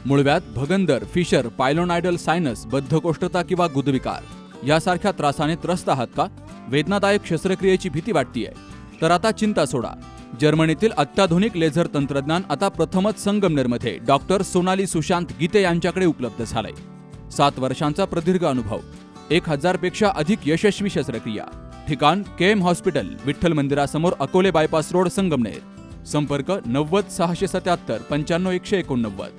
मूळव्याध, भगंदर, fissure, पायलोनायडल sinus, बद्धकोष्ठता किंवा गुदविकार यासारख्या त्रासाने त्रस्त आहात का? वेदनादायक शस्त्रक्रियेची भीती वाटतेय? तर आता चिंता सोडा. जर्मनीतील अत्याधुनिक लेझर तंत्रज्ञान आता प्रथमच संगमनेरमध्ये डॉक्टर सोनाली सुशांत गीते यांच्याकडे उपलब्ध झालंय. 7 वर्षांचा प्रदीर्घ अनुभव, 1000 पेक्षा अधिक यशस्वी शस्त्रक्रिया. ठिकाण केएम हॉस्पिटल, विठ्ठल मंदिरासमोर, अकोले बायपास रोड, संगमनेर. संपर्क 90 677 95 189.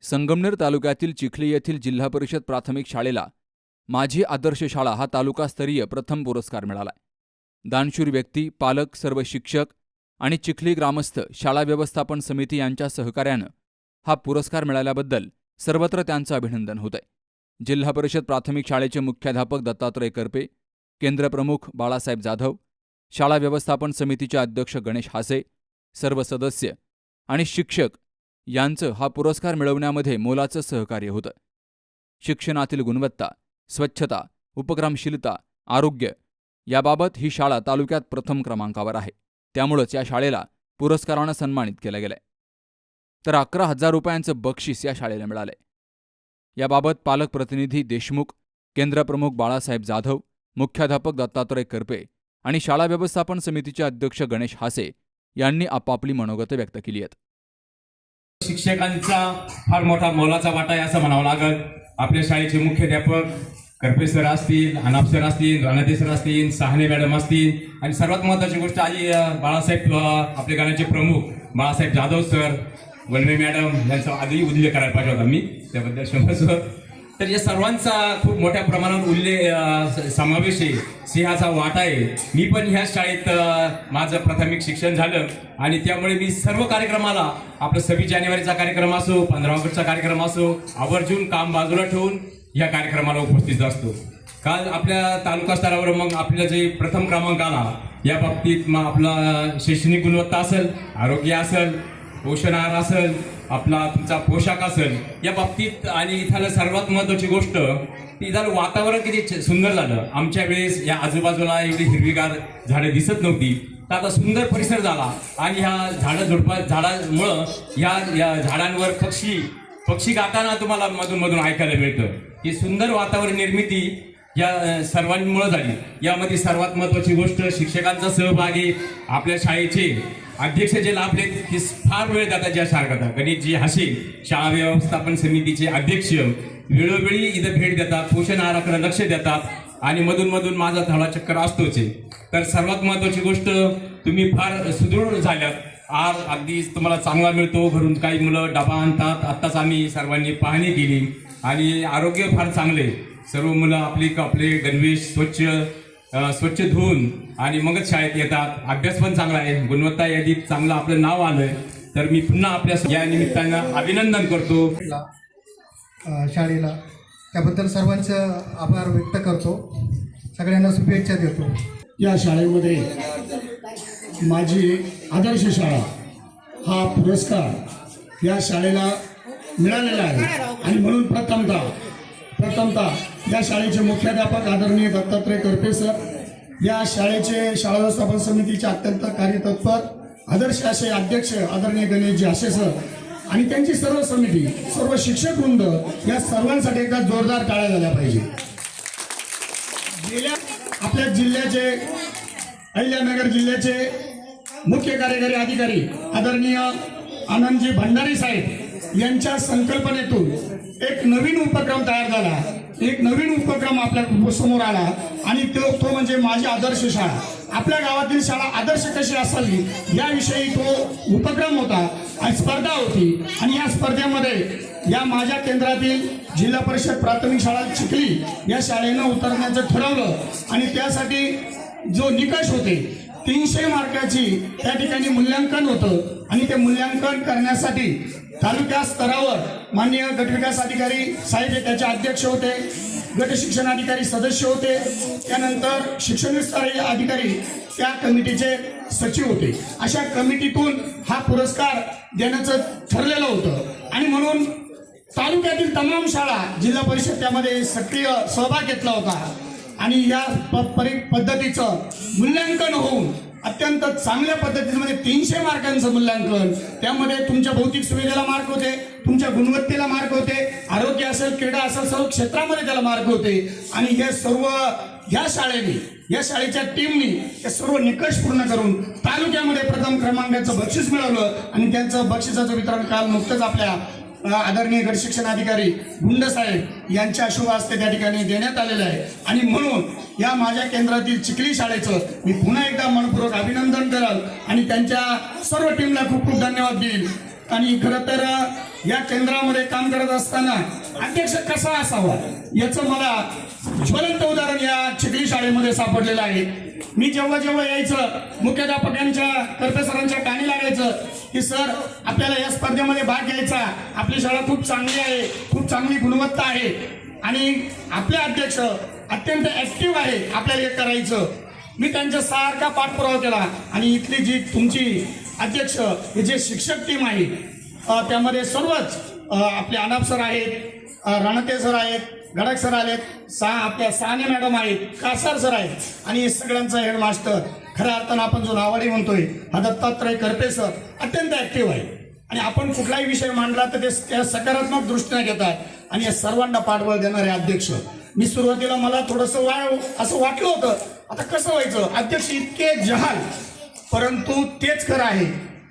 संगमनेर तालुक्यातील चिखली येथील जिल्हा परिषद प्राथमिक शाळेला माझी आदर्श शाळा हा तालुकास्तरीय प्रथम पुरस्कार मिळालाय. दानशूर व्यक्ती, पालक, सर्व शिक्षक आणि चिखली ग्रामस्थ, शाळा व्यवस्थापन समिती यांच्या सहकार्यानं हा पुरस्कार मिळाल्याबद्दल सर्वत्र त्यांचं अभिनंदन होतंय. जिल्हा परिषद प्राथमिक शाळेचे मुख्याध्यापक दत्तात्रय करपे, केंद्रप्रमुख बाळासाहेब जाधव, शाळा व्यवस्थापन समितीचे अध्यक्ष गणेश हासे, सर्व सदस्य आणि शिक्षक यांचं हा पुरस्कार मिळवण्यामध्ये मोलाचं सहकार्य होतं. शिक्षणातील गुणवत्ता, स्वच्छता, उपक्रमशीलता, आरोग्य याबाबत ही शाळा तालुक्यात प्रथम क्रमांकावर आहे. त्यामुळंच या शाळेला पुरस्कारानं सन्मानित केलं गेलंय. तर 11,000 रुपयांचं बक्षीस या शाळेला मिळालंय. याबाबत पालक प्रतिनिधी देशमुख, केंद्रप्रमुख बाळासाहेब जाधव, मुख्याध्यापक दत्तात्रय करपे आणि शाळा व्यवस्थापन समितीचे अध्यक्ष गणेश हासे यांनी आपापली मनोगत व्यक्त केली आहेत. शिक्षकांचा फार मोठा मोलाचा वाटा आहे असं म्हणावं लागेल. आपल्या शाळेचे मुख्याध्यापक करपे सर असतील, अनाप सर असतील, रानदे सर असतील, सहाने मॅडम असतील आणि सर्वात महत्त्वाची गोष्ट आजी बाळासाहेब, आपले गाण्याचे प्रमुख बाळासाहेब जाधव सर, वनवे मॅडम यांचा आधी उल्लेख करायला पाहिजे होता मी, त्याबद्दल क्षमस्व. तर या सर्वांचा खूप मोठ्या प्रमाणावर समावेश आहे, सिंहाचा वाटा आहे. मी पण ह्या शाळेत माझं प्राथमिक शिक्षण झालं आणि त्यामुळे मी सर्व कार्यक्रमाला, आपलं 26 जानेवारीचा कार्यक्रम असो, 15 ऑगस्टचा कार्यक्रम असो, आवर्जून काम बाजूला ठेवून या कार्यक्रमाला उपस्थित असतो. काल आपल्या तालुका स्तरावर मग आपलं जे प्रथम क्रमांक आला या बाबतीत मग आपला शैक्षणिक गुणवत्ता असेल, आरोग्य असेल, पोषण आहार असेल, आपला तुमचा पोशाख असेल या बाबतीत. आणि इथलं सर्वात महत्त्वाची गोष्ट, इथलं वातावरण किती सुंदर झालं. आमच्या वेळेस या आजूबाजूला एवढी हिरवीगार झाडं दिसत नव्हती, तर आता सुंदर परिसर झाला. आणि ह्या झाडामुळं या झाडांवर पक्षी गाताना तुम्हाला मधून मधून ऐकायला मिळतं. ही सुंदर वातावरण निर्मिती या सर्वांमुळे झाली. यामध्ये सर्वात महत्त्वाची गोष्ट शिक्षकांचा सहभाग आहे. आपल्या शाळेचे अध्यक्ष जे लाभले ते फार वेळ जातात. ज्या शाळेकरता गणेशजी हासे, शाळा व्यवस्थापन समितीचे अध्यक्ष, वेळोवेळी इथं भेट देतात, पोषण आहाराकडे लक्ष देतात आणि मधून माझा थोडा चक्कर असतोच आहे. तर सर्वात महत्त्वाची गोष्ट, तुम्ही फार सुदृढ झाल्यात. आहार अगदी तुम्हाला चांगला मिळतो. घरून काही मुलं डबा आणतात, आत्ताच आम्ही सर्वांनी पाहणी केली आणि आरोग्य फार चांगले. सर्व मुलं आपले गणवेश स्वच्छ धुवून आणि मगच शाळेत येतात. अभ्यास पण चांगला आहे, गुणवत्ता यादीत चांगलं आपलं नाव आलंय. तर मी पुन्हा आपल्या या निमित्तानं अभिनंदन करतो शाळेला. त्याबद्दल सर्वांचं आभार व्यक्त करतो, सगळ्यांना शुभेच्छा देतो. या शाळेमध्ये माझी आदर्श शाळा हा पुरस्कार या शाळेला मिळालेला आहे. आणि म्हणून प्रथमतः या शाळेचे मुख्याध्यापक आदरणीय दत्तात्रय करपे सर, या शाळेचे शाळा व्यवस्थापन समितीचे अत्यंत कार्यतत्पर आदर्श असे अध्यक्ष आदरणीय गणेशजी हासे सर आणि त्यांची सर्व समिती, सर्व शिक्षक वृंद, या सर्वांसाठी एकदा जोरदार टाळ्या झाल्या पाहिजे. गेल्या आपल्या जिल्ह्याचे, अहिल्यानगर जिल्ह्याचे मुख्य कार्यकारी अधिकारी आदरणीय आनंदजी भंडारी साहेब यांच्या संकल्पनेतून एक नवीन उपक्रम तयार झाला. एक नवीन उपक्रम आपल्या समोर आला आणि तो म्हणजे माझी आदर्श शाळा. आपल्या गावातील शाळा आदर्श कशी असावी याविषयी तो उपक्रम होता, स्पर्धा होती. आणि या स्पर्धेमध्ये या माझ्या केंद्रातील जिल्हा परिषद प्राथमिक शाळा चिखली या शाळेनं उतरण्याचं ठरवलं आणि त्यासाठी जो निकष होते 300 मार्काची त्या ठिकाणी मूल्यांकन होतं. आणि ते मूल्यांकन करण्यासाठी तालुका स्तरावर माननीय गटविकास अधिकारी साहेब हे त्याचे अध्यक्ष होते, गट शिक्षण अधिकारी सदस्य होते, त्यानंतर शिक्षण विस्तार अधिकारी त्या कमिटीचे सचिव होते. अशा कमिटीतून हा पुरस्कार देण्याचं ठरलेलं होतं. आणि म्हणून तालुक्यातील तमाम शाळा, जिल्हा परिषद त्यामध्ये सक्रिय सहभाग घेतला होता आणि या पद्धतीचं मूल्यांकन होऊन अत्यंत चांगल्या पद्धतीचं म्हणजे 300 मार्कांचं मूल्यांकन, त्यामध्ये तुमच्या भौतिक सुविधेला मार्क होते, तुमच्या गुणवत्तेला मार्क होते, आरोग्य असेल, क्रीडा असेल, सर्व क्षेत्रामध्ये त्याला मार्क होते. आणि हे सर्व या शाळेने, या शाळेच्या टीमनी हे सर्व निकष पूर्ण करून तालुक्यामध्ये प्रथम क्रमांकाचं बक्षीस मिळवलं. आणि त्यांचं बक्षिसाचं वितरण काल नुकतंच आपल्या आदरणीय गट शिक्षण अधिकारी गुंड साहेब यांच्या शुभ हस्ते त्या ठिकाणी देण्यात आलेलं आहे. आणि म्हणून या माझ्या केंद्रातील चिखली शाळेचं मी पुन्हा एकदा मनपूर्वक अभिनंदन कराल आणि त्यांच्या सर्व टीमला खूप खूप धन्यवाद देईल. आणि खरं तर या केंद्रामध्ये काम करत असताना अध्यक्ष कसा असावा याचं मला ज्वलंत उदाहरण या चिखली शाळेमध्ये सापडलेलं आहे. मी जेव्हा जेव्हा यायचं, मुख्याध्यापकांच्या, करपे सरांच्या कानी लागायचं की सर आपल्याला या स्पर्धेमध्ये भाग घ्यायचा, आपली शाळा खूप चांगली आहे, खूप चांगली गुणवत्ता आहे आणि आपले अध्यक्ष अत्यंत ऍक्टिव्ह आहे, आपल्याला हे करायचं. मी त्यांच्या सारखा पाठपुरावा केला. आणि इथली जी तुमची अध्यक्ष हे जे शिक्षक टीम आहे त्यामध्ये सर्वच आपले अनाप सर आहेत, रणते सर आहेत, गडक सर आहेत, आपल्या साने मॅडम आहेत, कासार सर आहेत आणि हे सगळ्यांचा हेडमास्टर, खऱ्या अर्थानं आपण जो नावाडी म्हणतोय हा दत्तात्रय करपे सर अत्यंत ऍक्टिव्ह आहे. आणि आपण कुठलाही विषय मांडला तर ते त्या सकारात्मक दृष्टीने घेतात आणि या सर्वांना पाठबळ देणारे अध्यक्ष. मी सुरुवातीला मला थोडंसं असं वाटलं होतं, आता कसं व्हायचं, अध्यक्ष इतके जहाल, परंतु तेच खरं आहे.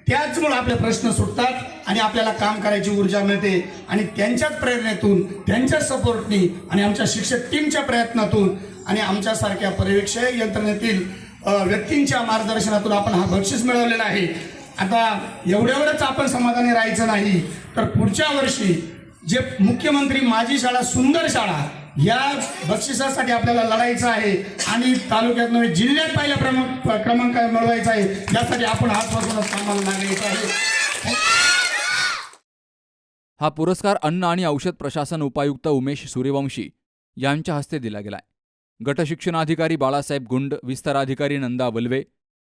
त्याचमुळे आपले प्रश्न सुटतात आणि आपल्याला काम करायची ऊर्जा मिळते. आणि त्यांच्याच प्रेरणेतून, त्यांच्या सपोर्टनी आणि आमच्या शिक्षक टीमच्या प्रयत्नातून आणि आमच्यासारख्या पर्यवेक्षक यंत्रणेतील व्यक्तींच्या मार्गदर्शनातून आपण हा बक्षीस मिळवलेला आहे. आता एवढ्यावरच आपण समाधानी राहायचं नाही, तर पुढच्या वर्षी जे मुख्यमंत्री माझी शाळा सुंदर शाळा या बक्षिसासाठी आपल्याला लढायचं आहे आणि तालुक्यात नव्हे जिल्ह्यात पहिल्या क्रमांक मिळवायचा आहे. यासाठी आपण आजपासूनच कामाला लागायचं आहे. हा पुरस्कार अन्न आणि औषध प्रशासन उपायुक्त उमेश सूर्यवंशी यांच्या हस्ते दिला गेलाय. गटशिक्षणाधिकारी बाळासाहेब गुंड, विस्ताराधिकारी नंदा वल्वे,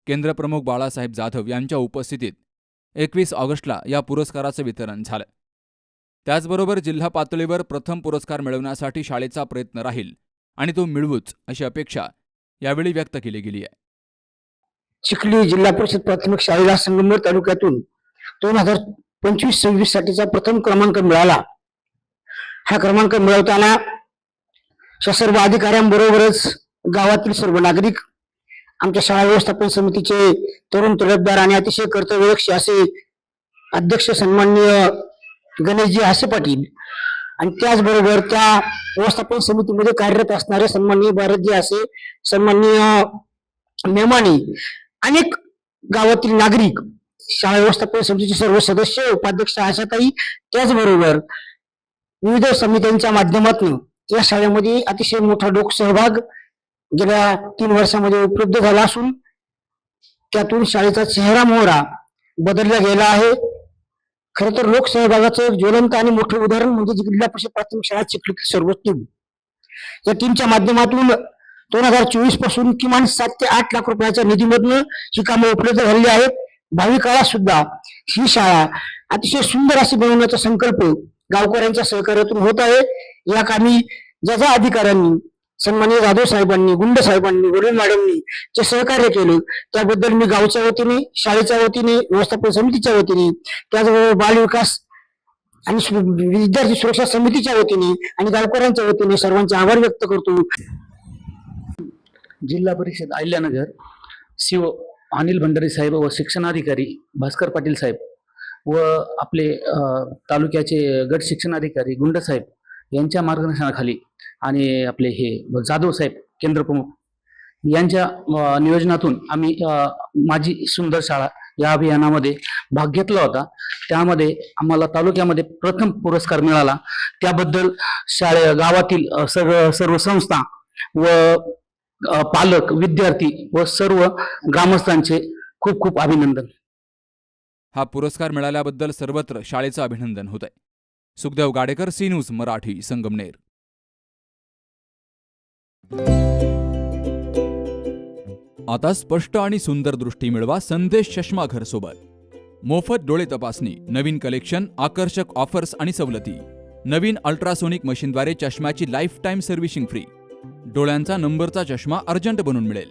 केंद्रप्रमुख बाळासाहेब जाधव यांच्या उपस्थितीत 21 ऑगस्टला या पुरस्काराचं वितरण झालं. त्याचबरोबर जिल्हा पातळीवर प्रथम पुरस्कार मिळवण्यासाठी शाळेचा प्रयत्न राहील आणि तो मिळवूच अशी अपेक्षा यावेळी व्यक्त केली गेली आहे. चिखली जिल्हा परिषद प्राथमिक शाळेला संगमनेर तालुक्यातून 2025-26 साठीचा प्रथम क्रमांक मिळाला. हा क्रमांक मिळवताना सर्व अधिकाऱ्यांबरोबरच गावातील सर्व नागरिक, आमच्या शाळा व्यवस्थापन समितीचे तरुण तलबदार आणि अतिशय कर्तव्यदक्ष असे अध्यक्ष सन्माननीय गणेशजी हासे पाटील आणि त्याचबरोबर त्या व्यवस्थापन समितीमध्ये कार्यरत असणारे सन्माननीय भारतजी हासे, सन्माननीय मेमानी, अनेक गावातील नागरिक, शाळा व्यवस्थापन समितीचे सर्व सदस्य, उपाध्यक्ष आशाताई, त्याचबरोबर विविध समित्यांच्या माध्यमातून या शाळेमध्ये अतिशय मोठा लोकसहभाग गेल्या 3 वर्षामध्ये उपलब्ध झाला असून त्यातून शाळेचा चेहरा मोहरा बदलला गेला आहे. खरं तर लोकसहभागाचं ज्वलंत आणि मोठं उदाहरण म्हणजे जिल्हा परिषद प्राथमिक शाळा चिखलीतील सर्व टीम. या टीमच्या माध्यमातून 2024 पासून किमान 7 ते 8 लाख रुपयाच्या निधीमधून ही कामं उपलब्ध झालेली आहेत. भावी काळात सुद्धा ही शाळा अतिशय सुंदर अशी बनवण्याचा संकल्प गावकऱ्यांच्या सहकार्यातून होत आहे. या कामी ज्या अधिकाऱ्यांनी, सन्माननीय जाधव साहेबांनी, गुंड साहेबांनी, वडील मॅडमनी जे सहकार्य केलं त्याबद्दल मी गावच्या वतीने, शाळेच्या वतीने, व्यवस्थापन समितीच्या वतीने, त्याचबरोबर बाल विकास आणि विद्यार्थी सुरक्षा समितीच्या वतीने आणि गावकऱ्यांच्या वतीने सर्वांचे आभार व्यक्त करतो. जिल्हा परिषद अहिल्यानगर सीओ अनिल भंडारी साहेब व शिक्षणाधिकारी भास्कर पाटील साहेब व आपले तालुक्याचे गट शिक्षणाधिकारी गुंड साहेब यांच्या मार्गदर्शनाखाली आणि आपले हे जाधव साहेब केंद्रप्रमुख यांच्या नियोजनातून आम्ही माझी सुंदर शाळा या अभियानामध्ये भाग घेतला होता. त्यामध्ये आम्हाला तालुक्यामध्ये प्रथम पुरस्कार मिळाला. त्याबद्दल गावातील सर्व संस्था व पालक, विद्यार्थी व सर्व ग्रामस्थांचे खूप खूप अभिनंदन. हा पुरस्कार मिळाल्याबद्दल सर्वत्र शाळेचं अभिनंदन होत आहे. Sukhdev Gadekar, C news Marathi, Sangamner. आता स्पष्ट आणि सुंदर दृष्टी मिळवा संदेश चष्मा घर सोबत. मोफत डोळे तपासणी, नवीन कलेक्शन, आकर्षक ऑफर्स आणि सवलती. नवीन अल्ट्रासोनिक मशीनद्वारे चष्म्याची लाईफ टाईम सर्व्हिसिंग फ्री. डोळ्यांचा नंबरचा चष्मा अर्जंट बनून मिळेल.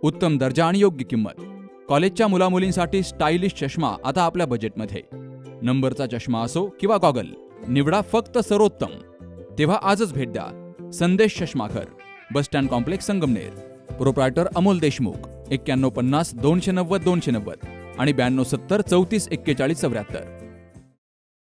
उत्तम दर्जा आणि योग्य किंमत. कॉलेजच्या मुलामुलींसाठी स्टायलिश चष्मा आता आपल्या बजेटमध्ये. नंबरचा चष्मा असो किंवा गॉगल, निवडा फक्त सर्वोत्तम. तेव्हा आजच भेट द्या Sandesh Chashmaghar, bus stand complex, Sangamner. Proprietor Amol Deshmukh. 9150 290 290 आणि 9270 34 41 74.